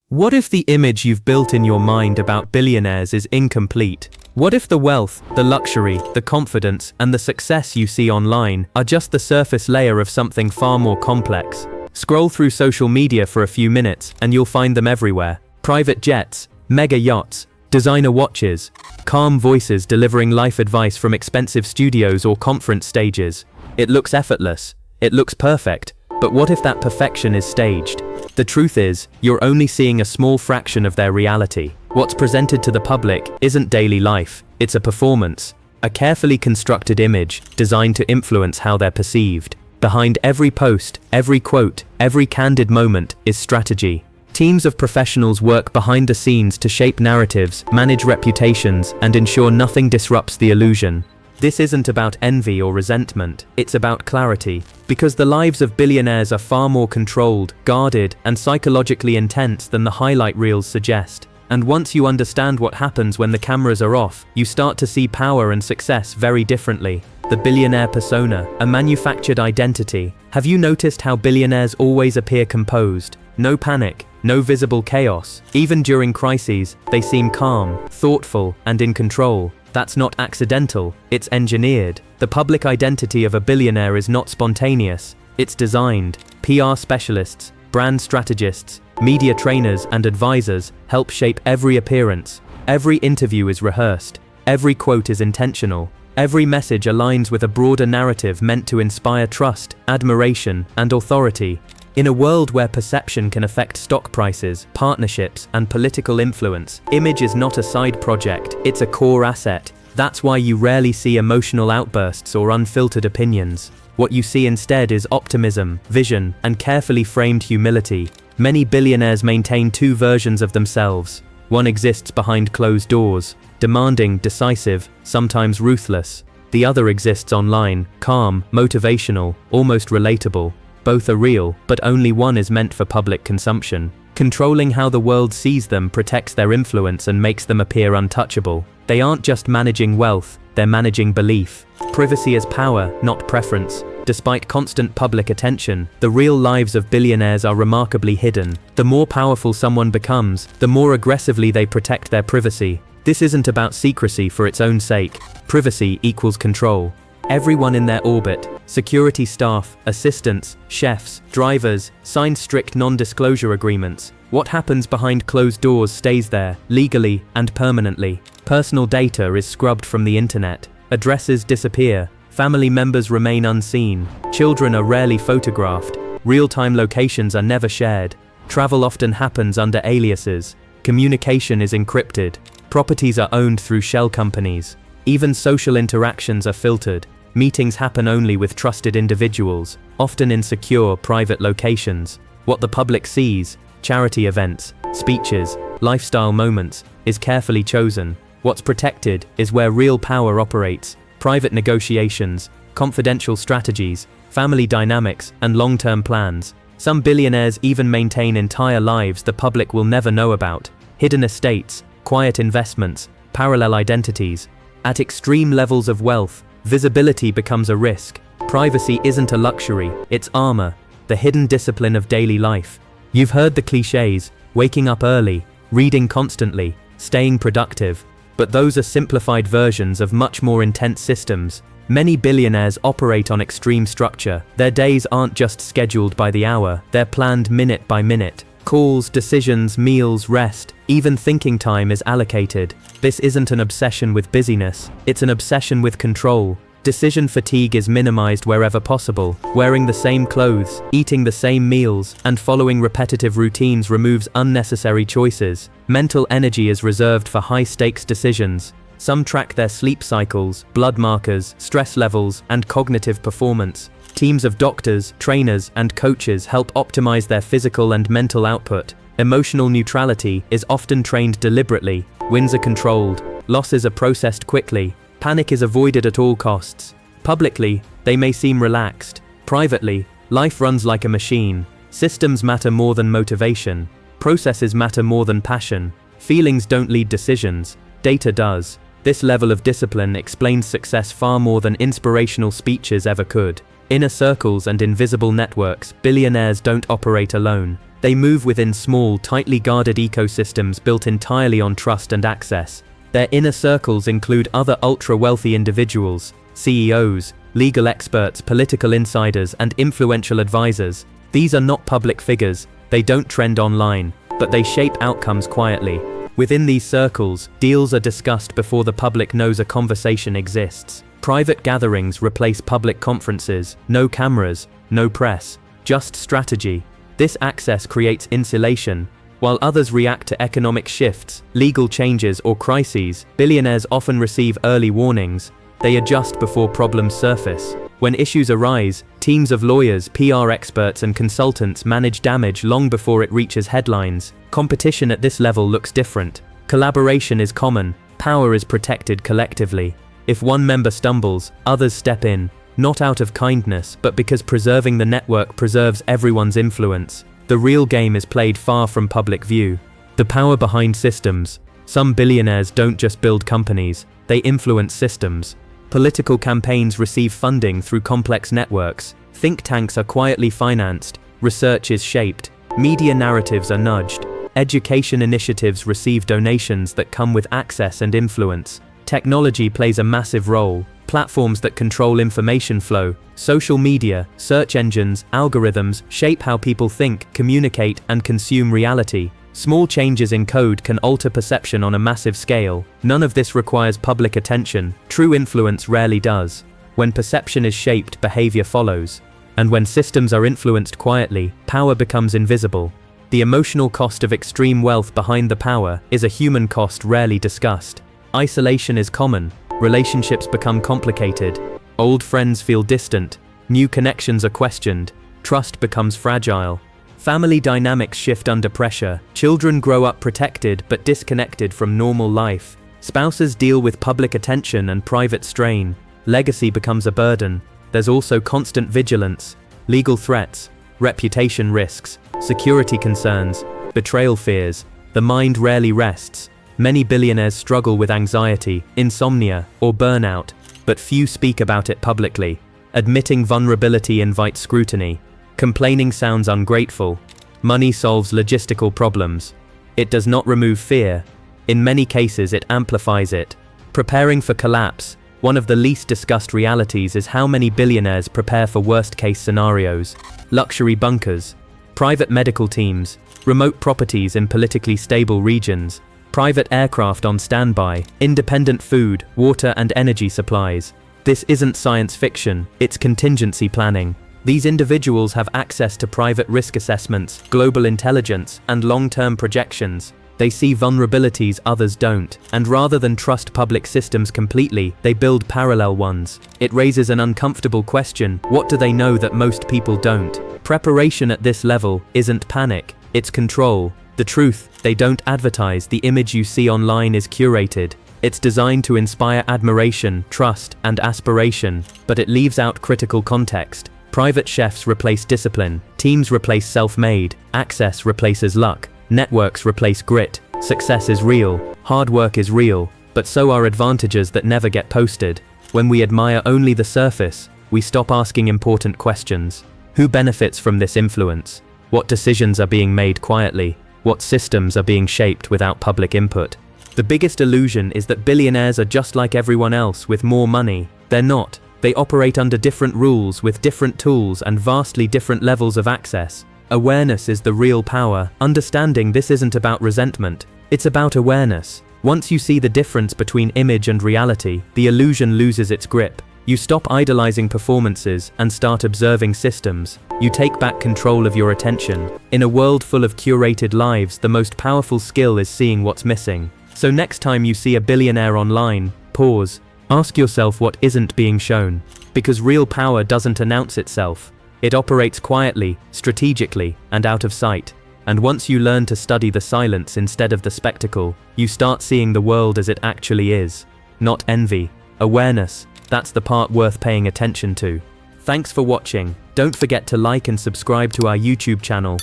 What if the image you've built in your mind about billionaires is incomplete? What if the wealth, the luxury, the confidence, and the success you see online are just the surface layer of something far more complex? Scroll through social media for a few minutes and you'll find them everywhere. Private jets, mega yachts, designer watches, calm voices delivering life advice from expensive studios or conference stages. It looks effortless. It looks perfect. But what if that perfection is staged? The truth is, you're only seeing a small fraction of their reality. What's presented to the public isn't daily life, it's a performance. A carefully constructed image designed to influence how they're perceived. Behind every post, every quote, every candid moment is strategy. Teams of professionals work behind the scenes to shape narratives, manage reputations, and ensure nothing disrupts the illusion. This isn't about envy or resentment, it's about clarity. Because the lives of billionaires are far more controlled, guarded, and psychologically intense than the highlight reels suggest. And once you understand what happens when the cameras are off, you start to see power and success very differently. The billionaire persona, a manufactured identity. Have you noticed how billionaires always appear composed? No panic, no visible chaos. Even during crises, they seem calm, thoughtful, and in control. That's not accidental, it's engineered. The public identity of a billionaire is not spontaneous, it's designed. PR specialists, brand strategists, media trainers, and advisors help shape every appearance. Every interview is rehearsed, every quote is intentional, every message aligns with a broader narrative meant to inspire trust, admiration, and authority. In a world where perception can affect stock prices, partnerships, and political influence, image is not a side project, it's a core asset. That's why you rarely see emotional outbursts or unfiltered opinions. What you see instead is optimism, vision, and carefully framed humility. Many billionaires maintain two versions of themselves. One exists behind closed doors, demanding, decisive, sometimes ruthless. The other exists online, calm, motivational, almost relatable. Both are real, but only one is meant for public consumption. Controlling how the world sees them protects their influence and makes them appear untouchable. They aren't just managing wealth, they're managing belief. Privacy is power, not preference. Despite constant public attention, the real lives of billionaires are remarkably hidden. The more powerful someone becomes, the more aggressively they protect their privacy. This isn't about secrecy for its own sake. Privacy equals control. Everyone in their orbit, security staff, assistants, chefs, drivers, sign strict non-disclosure agreements. What happens behind closed doors stays there, legally and permanently. Personal data is scrubbed from the internet. Addresses disappear. Family members remain unseen. Children are rarely photographed. Real-time locations are never shared. Travel often happens under aliases. Communication is encrypted. Properties are owned through shell companies. Even social interactions are filtered. Meetings happen only with trusted individuals, often in secure, private locations. What the public sees, charity events, speeches, lifestyle moments, is carefully chosen. What's protected is where real power operates, private negotiations, confidential strategies, family dynamics, and long-term plans. Some billionaires even maintain entire lives the public will never know about. Hidden estates, quiet investments, parallel identities. At extreme levels of wealth, visibility becomes a risk. Privacy isn't a luxury, it's armor, the hidden discipline of daily life. You've heard the cliches, waking up early, reading constantly, staying productive. But those are simplified versions of much more intense systems. Many billionaires operate on extreme structure. Their days aren't just scheduled by the hour, they're planned minute by minute. Calls, decisions, meals, rest, even thinking time is allocated. This isn't an obsession with busyness, it's an obsession with control. Decision fatigue is minimized wherever possible. Wearing the same clothes, eating the same meals, and following repetitive routines removes unnecessary choices. Mental energy is reserved for high-stakes decisions. Some track their sleep cycles, blood markers, stress levels, and cognitive performance. Teams of doctors, trainers, and coaches help optimize their physical and mental output. Emotional neutrality is often trained deliberately. Wins are controlled. Losses are processed quickly. Panic is avoided at all costs. Publicly, they may seem relaxed. Privately, life runs like a machine. Systems matter more than motivation. Processes matter more than passion. Feelings don't lead decisions. Data does. This level of discipline explains success far more than inspirational speeches ever could. Inner circles and invisible networks, billionaires don't operate alone. They move within small, tightly guarded ecosystems built entirely on trust and access. Their inner circles include other ultra-wealthy individuals, CEOs, legal experts, political insiders, and influential advisors. These are not public figures, they don't trend online, but they shape outcomes quietly. Within these circles, deals are discussed before the public knows a conversation exists. Private gatherings replace public conferences, no cameras, no press, just strategy. This access creates insulation. While others react to economic shifts, legal changes, or crises, billionaires often receive early warnings. They adjust before problems surface. When issues arise, teams of lawyers, PR experts, and consultants manage damage long before it reaches headlines. Competition at this level looks different. Collaboration is common. Power is protected collectively. If one member stumbles, others step in, not out of kindness, but because preserving the network preserves everyone's influence. The real game is played far from public view. The power behind systems. Some billionaires don't just build companies, they influence systems. Political campaigns receive funding through complex networks. Think tanks are quietly financed. Research is shaped. Media narratives are nudged. Education initiatives receive donations that come with access and influence. Technology plays a massive role. Platforms that control information flow, social media, search engines, algorithms shape how people think, communicate, and consume reality. Small changes in code can alter perception on a massive scale. None of this requires public attention. True influence rarely does. When perception is shaped, behavior follows. And when systems are influenced quietly, power becomes invisible. The emotional cost of extreme wealth behind the power is a human cost rarely discussed. Isolation is common. Relationships become complicated. Old friends feel distant. New connections are questioned. Trust becomes fragile. Family dynamics shift under pressure. Children grow up protected but disconnected from normal life. Spouses deal with public attention and private strain. Legacy becomes a burden. There's also constant vigilance, legal threats, reputation risks, security concerns, betrayal fears. The mind rarely rests. Many billionaires struggle with anxiety, insomnia, or burnout, but few speak about it publicly. Admitting vulnerability invites scrutiny. Complaining sounds ungrateful. Money solves logistical problems. It does not remove fear. In many cases, it amplifies it. Preparing for collapse. One of the least discussed realities is how many billionaires prepare for worst-case scenarios. Luxury bunkers, private medical teams, remote properties in politically stable regions, private aircraft on standby, independent food, water, and energy supplies. This isn't science fiction, it's contingency planning. These individuals have access to private risk assessments, global intelligence, and long-term projections. They see vulnerabilities others don't, and rather than trust public systems completely, they build parallel ones. It raises an uncomfortable question: what do they know that most people don't? Preparation at this level isn't panic, it's control. The truth, they don't advertise. The image you see online is curated. It's designed to inspire admiration, trust, and aspiration, but it leaves out critical context. Private chefs replace discipline, teams replace self-made, access replaces luck, networks replace grit. Success is real, hard work is real, but so are advantages that never get posted. When we admire only the surface, we stop asking important questions. Who benefits from this influence? What decisions are being made quietly? What systems are being shaped without public input? The biggest illusion is that billionaires are just like everyone else with more money. They're not. They operate under different rules with different tools and vastly different levels of access. Awareness is the real power. Understanding this isn't about resentment, it's about awareness. Once you see the difference between image and reality, the illusion loses its grip. You stop idolizing performances and start observing systems. You take back control of your attention. In a world full of curated lives, the most powerful skill is seeing what's missing. So next time you see a billionaire online, pause. Ask yourself what isn't being shown. Because real power doesn't announce itself. It operates quietly, strategically, and out of sight. And once you learn to study the silence instead of the spectacle, you start seeing the world as it actually is. Not envy. Awareness. That's the part worth paying attention to. Thanks for watching. Don't forget to like and subscribe to our YouTube channel.